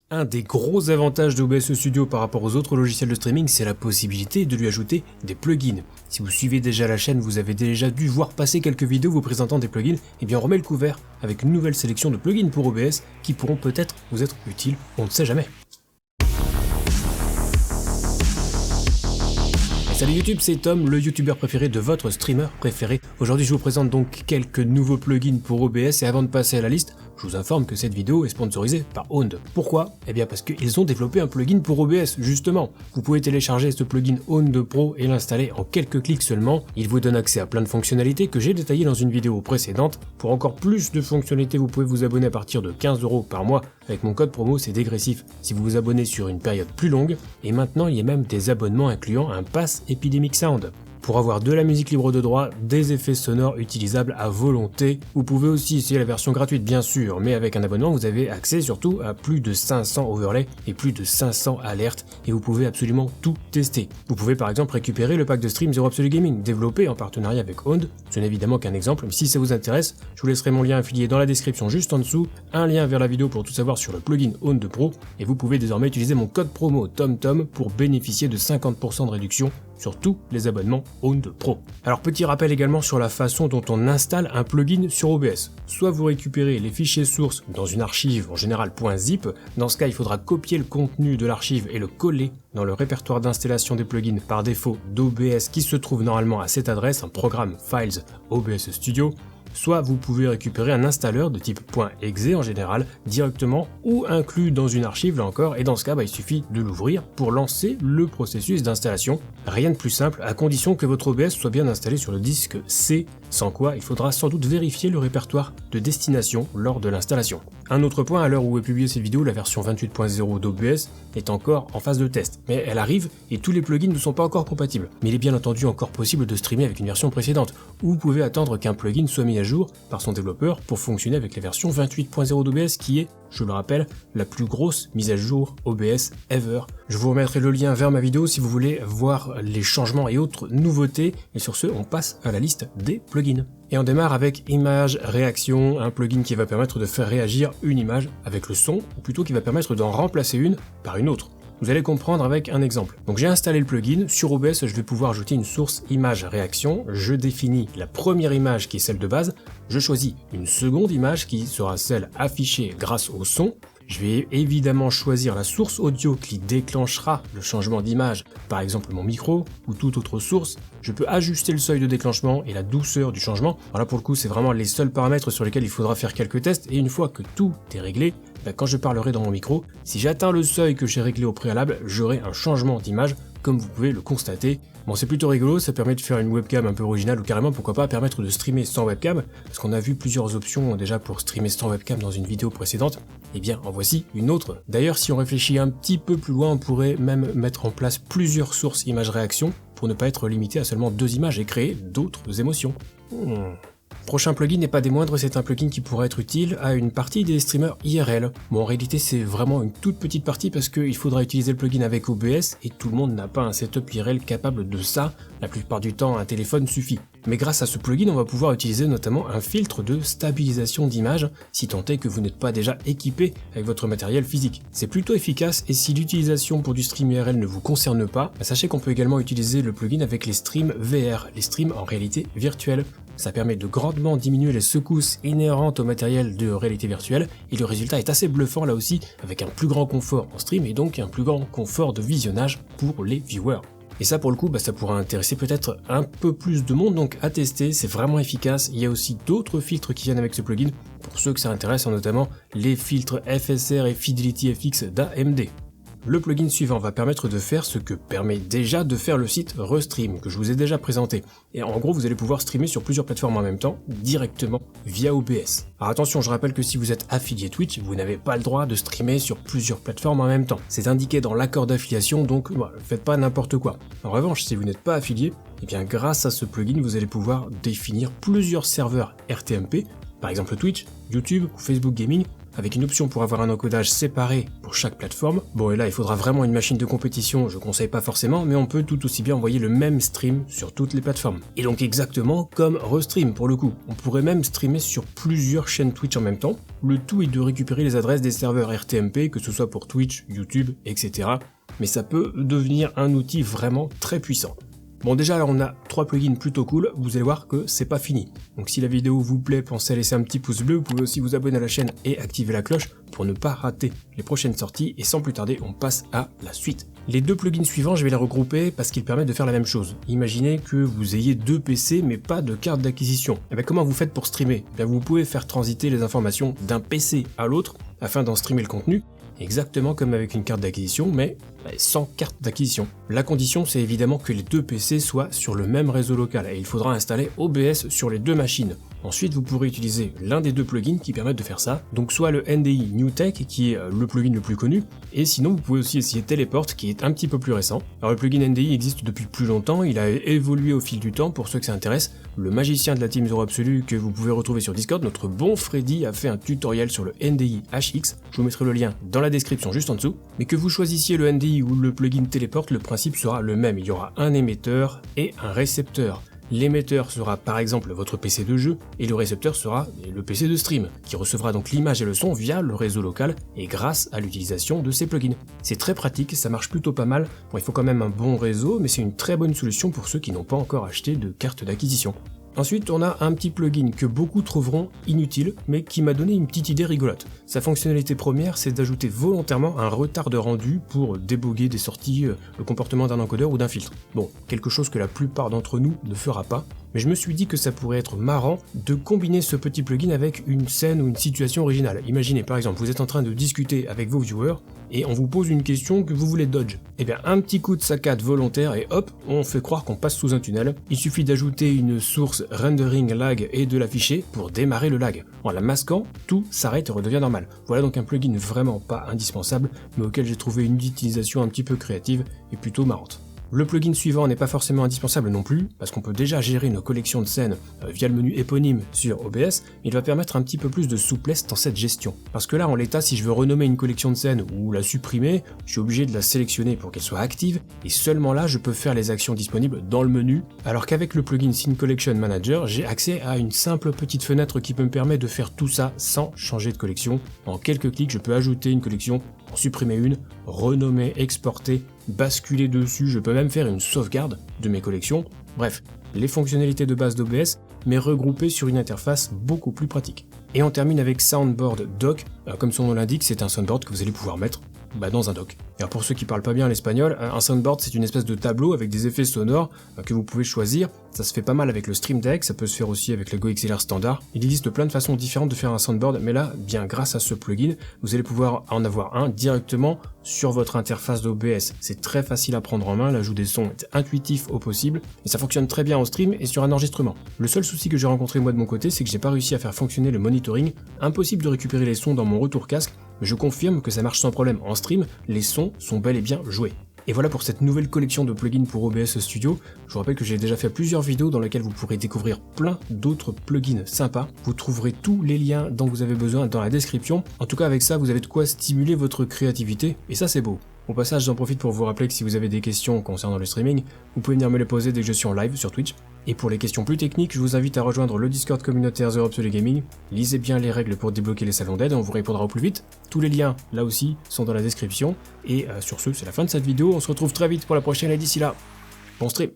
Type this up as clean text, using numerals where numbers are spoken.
Un des gros avantages d'OBS Studio par rapport aux autres logiciels de streaming, c'est la possibilité de lui ajouter des plugins. Si vous suivez déjà la chaîne, vous avez déjà dû voir passer quelques vidéos vous présentant des plugins, et bien on remet le couvert avec une nouvelle sélection de plugins pour OBS qui pourront peut-être vous être utiles, on ne sait jamais. Salut YouTube, c'est Tom, le youtubeur préféré de votre streamer préféré. Aujourd'hui je vous présente donc quelques nouveaux plugins pour OBS et avant de passer à la liste, je vous informe que cette vidéo est sponsorisée par Owned. Pourquoi? Eh bien parce qu'ils ont développé un plugin pour OBS, justement. Vous pouvez télécharger ce plugin Owned Pro et l'installer en quelques clics seulement. Il vous donne accès à plein de fonctionnalités que j'ai détaillées dans une vidéo précédente. Pour encore plus de fonctionnalités, vous pouvez vous abonner à partir de 15 € par mois. Avec mon code promo, c'est dégressif si vous vous abonnez sur une période plus longue. Et maintenant, il y a même des abonnements incluant un pass Epidemic Sound. Pour avoir de la musique libre de droit, des effets sonores utilisables à volonté. Vous pouvez aussi essayer la version gratuite bien sûr, mais avec un abonnement vous avez accès surtout à plus de 500 overlays et plus de 500 alertes et vous pouvez absolument tout tester. Vous pouvez par exemple récupérer le pack de stream Zero Absolute Gaming développé en partenariat avec Owned. Ce n'est évidemment qu'un exemple, mais si ça vous intéresse, je vous laisserai mon lien affilié dans la description juste en dessous, un lien vers la vidéo pour tout savoir sur le plugin Owned Pro et vous pouvez désormais utiliser mon code promo TomTom pour bénéficier de 50% de réduction sur tous les abonnements Owned Pro. Alors petit rappel également sur la façon dont on installe un plugin sur OBS. Soit vous récupérez les fichiers sources dans une archive en général .zip, dans ce cas il faudra copier le contenu de l'archive et le coller dans le répertoire d'installation des plugins par défaut d'OBS qui se trouve normalement à cette adresse, un programme Files OBS Studio. Soit vous pouvez récupérer un installeur de type .exe en général directement ou inclus dans une archive là encore et dans ce cas il suffit de l'ouvrir pour lancer le processus d'installation. Rien de plus simple à condition que votre OBS soit bien installé sur le disque C, sans quoi il faudra sans doute vérifier le répertoire de destination lors de l'installation. Un autre point, à l'heure où est publiée cette vidéo, la version 28.0 d'OBS est encore en phase de test, mais elle arrive et tous les plugins ne sont pas encore compatibles. Mais il est bien entendu encore possible de streamer avec une version précédente, ou vous pouvez attendre qu'un plugin soit mis à jour par son développeur pour fonctionner avec la version 28.0 d'OBS qui est, je le rappelle, la plus grosse mise à jour OBS ever. Je vous remettrai le lien vers ma vidéo si vous voulez voir les changements et autres nouveautés, et sur ce, on passe à la liste des plugins. Et on démarre avec Image Réaction, un plugin qui va permettre de faire réagir une image avec le son, ou plutôt qui va permettre d'en remplacer une par une autre. Vous allez comprendre avec un exemple. Donc j'ai installé le plugin, sur OBS je vais pouvoir ajouter une source image réaction, je définis la première image qui est celle de base, je choisis une seconde image qui sera celle affichée grâce au son, je vais évidemment choisir la source audio qui déclenchera le changement d'image, par exemple mon micro ou toute autre source. Je peux ajuster le seuil de déclenchement et la douceur du changement. Alors là pour le coup c'est vraiment les seuls paramètres sur lesquels il faudra faire quelques tests et une fois que tout est réglé, quand je parlerai dans mon micro, si j'atteins le seuil que j'ai réglé au préalable, j'aurai un changement d'image comme vous pouvez le constater. Bon c'est plutôt rigolo, ça permet de faire une webcam un peu originale ou carrément pourquoi pas permettre de streamer sans webcam, parce qu'on a vu plusieurs options déjà pour streamer sans webcam dans une vidéo précédente, et bien en voici une autre. D'ailleurs si on réfléchit un petit peu plus loin, on pourrait même mettre en place plusieurs sources image réaction pour ne pas être limité à seulement 2 images et créer d'autres émotions. Prochain plugin n'est pas des moindres, c'est un plugin qui pourrait être utile à une partie des streamers IRL. Bon en réalité c'est vraiment une toute petite partie parce qu'il faudra utiliser le plugin avec OBS et tout le monde n'a pas un setup IRL capable de ça, la plupart du temps un téléphone suffit. Mais grâce à ce plugin on va pouvoir utiliser notamment un filtre de stabilisation d'image si tant est que vous n'êtes pas déjà équipé avec votre matériel physique. C'est plutôt efficace et si l'utilisation pour du stream IRL ne vous concerne pas, sachez qu'on peut également utiliser le plugin avec les streams VR, les streams en réalité virtuelle. Ça permet de grandement diminuer les secousses inhérentes au matériel de réalité virtuelle et le résultat est assez bluffant là aussi avec un plus grand confort en stream et donc un plus grand confort de visionnage pour les viewers. Et ça pour le coup ça pourra intéresser peut-être un peu plus de monde donc à tester, c'est vraiment efficace. Il y a aussi d'autres filtres qui viennent avec ce plugin pour ceux que ça intéresse, notamment les filtres FSR et Fidelity FX d'AMD. Le plugin suivant va permettre de faire ce que permet déjà de faire le site Restream, que je vous ai déjà présenté. Et en gros, vous allez pouvoir streamer sur plusieurs plateformes en même temps, directement via OBS. Alors attention, je rappelle que si vous êtes affilié Twitch, vous n'avez pas le droit de streamer sur plusieurs plateformes en même temps. C'est indiqué dans l'accord d'affiliation, donc faites pas n'importe quoi. En revanche, si vous n'êtes pas affilié, et bien grâce à ce plugin, vous allez pouvoir définir plusieurs serveurs RTMP, par exemple Twitch, YouTube ou Facebook Gaming, avec une option pour avoir un encodage séparé pour chaque plateforme. Bon, et là il faudra vraiment une machine de compétition, je conseille pas forcément, mais on peut tout aussi bien envoyer le même stream sur toutes les plateformes. Et donc exactement comme Restream pour le coup. On pourrait même streamer sur plusieurs chaînes Twitch en même temps. Le tout est de récupérer les adresses des serveurs RTMP, que ce soit pour Twitch, YouTube, etc. Mais ça peut devenir un outil vraiment très puissant. Bon, déjà là on a 3 plugins plutôt cool, vous allez voir que c'est pas fini. Donc si la vidéo vous plaît, pensez à laisser un petit pouce bleu, vous pouvez aussi vous abonner à la chaîne et activer la cloche pour ne pas rater les prochaines sorties, et sans plus tarder on passe à la suite. Les 2 plugins suivants, je vais les regrouper parce qu'ils permettent de faire la même chose. Imaginez que vous ayez 2 PC mais pas de carte d'acquisition. Et bien comment vous faites pour streamer? Bien, vous pouvez faire transiter les informations d'un PC à l'autre afin d'en streamer le contenu, exactement comme avec une carte d'acquisition, mais sans carte d'acquisition. La condition, c'est évidemment que les 2 PC soient sur le même réseau local, et il faudra installer OBS sur les 2 machines. Ensuite, vous pourrez utiliser l'un des 2 plugins qui permettent de faire ça, donc soit le NDI NewTek, qui est le plugin le plus connu, et sinon vous pouvez aussi essayer Teleport, qui est un petit peu plus récent. Alors le plugin NDI existe depuis plus longtemps, il a évolué au fil du temps, pour ceux que ça intéresse. Le magicien de la Team Zero Absolu que vous pouvez retrouver sur Discord, notre bon Freddy, a fait un tutoriel sur le NDI HX, je vous mettrai le lien dans la description juste en dessous. Mais que vous choisissiez le NDI ou le plugin Teleport, le principe sera le même, il y aura un émetteur et un récepteur. L'émetteur sera par exemple votre PC de jeu, et le récepteur sera le PC de stream, qui recevra donc l'image et le son via le réseau local et grâce à l'utilisation de ces plugins. C'est très pratique, ça marche plutôt pas mal. Bon, il faut quand même un bon réseau, mais c'est une très bonne solution pour ceux qui n'ont pas encore acheté de carte d'acquisition. Ensuite, on a un petit plugin que beaucoup trouveront inutile, mais qui m'a donné une petite idée rigolote. Sa fonctionnalité première, c'est d'ajouter volontairement un retard de rendu pour déboguer des sorties, le comportement d'un encodeur ou d'un filtre. Bon, quelque chose que la plupart d'entre nous ne fera pas, mais je me suis dit que ça pourrait être marrant de combiner ce petit plugin avec une scène ou une situation originale. Imaginez par exemple, vous êtes en train de discuter avec vos viewers, et on vous pose une question que vous voulez dodge. Et bien un petit coup de saccade volontaire et hop, on fait croire qu'on passe sous un tunnel. Il suffit d'ajouter une source rendering lag et de l'afficher pour démarrer le lag. En la masquant, tout s'arrête et redevient normal. Voilà donc un plugin vraiment pas indispensable, mais auquel j'ai trouvé une utilisation un petit peu créative et plutôt marrante. Le plugin suivant n'est pas forcément indispensable non plus, parce qu'on peut déjà gérer nos collections de scènes via le menu éponyme sur OBS, mais il va permettre un petit peu plus de souplesse dans cette gestion. Parce que là, en l'état, si je veux renommer une collection de scènes ou la supprimer, je suis obligé de la sélectionner pour qu'elle soit active, et seulement là, je peux faire les actions disponibles dans le menu, alors qu'avec le plugin Scene Collection Manager, j'ai accès à une simple petite fenêtre qui me permet de faire tout ça sans changer de collection. En quelques clics, je peux ajouter une collection, en supprimer une, renommer, exporter, basculer dessus, je peux même faire une sauvegarde de mes collections. Bref, les fonctionnalités de base d'OBS, mais regroupées sur une interface beaucoup plus pratique. Et on termine avec Soundboard Dock. Comme son nom l'indique, c'est un soundboard que vous allez pouvoir mettre dans un dock. Alors pour ceux qui parlent pas bien l'espagnol, un soundboard c'est une espèce de tableau avec des effets sonores que vous pouvez choisir. Ça se fait pas mal avec le Stream Deck, ça peut se faire aussi avec le Go XLR standard. Il existe plein de façons différentes de faire un soundboard, mais là, bien grâce à ce plugin, vous allez pouvoir en avoir un directement sur votre interface d'OBS. C'est très facile à prendre en main, l'ajout des sons est intuitif au possible, et ça fonctionne très bien en stream et sur un enregistrement. Le seul souci que j'ai rencontré moi de mon côté, c'est que j'ai pas réussi à faire fonctionner le monitoring. Impossible de récupérer les sons dans mon retour casque, mais je confirme que ça marche sans problème en stream, les sons sont bel et bien joués. Et voilà pour cette nouvelle collection de plugins pour OBS Studio. Je vous rappelle que j'ai déjà fait plusieurs vidéos dans lesquelles vous pourrez découvrir plein d'autres plugins sympas. Vous trouverez tous les liens dont vous avez besoin dans la description. En tout cas avec ça, vous avez de quoi stimuler votre créativité, et ça c'est beau. Au passage, j'en profite pour vous rappeler que si vous avez des questions concernant le streaming, vous pouvez venir me les poser dès que je suis en live sur Twitch. Et pour les questions plus techniques, je vous invite à rejoindre le Discord communautaire Zero Absolu Gaming. Lisez bien les règles pour débloquer les salons d'aide, on vous répondra au plus vite. Tous les liens, là aussi, sont dans la description. Et sur ce, c'est la fin de cette vidéo, on se retrouve très vite pour la prochaine et d'ici là, bon stream!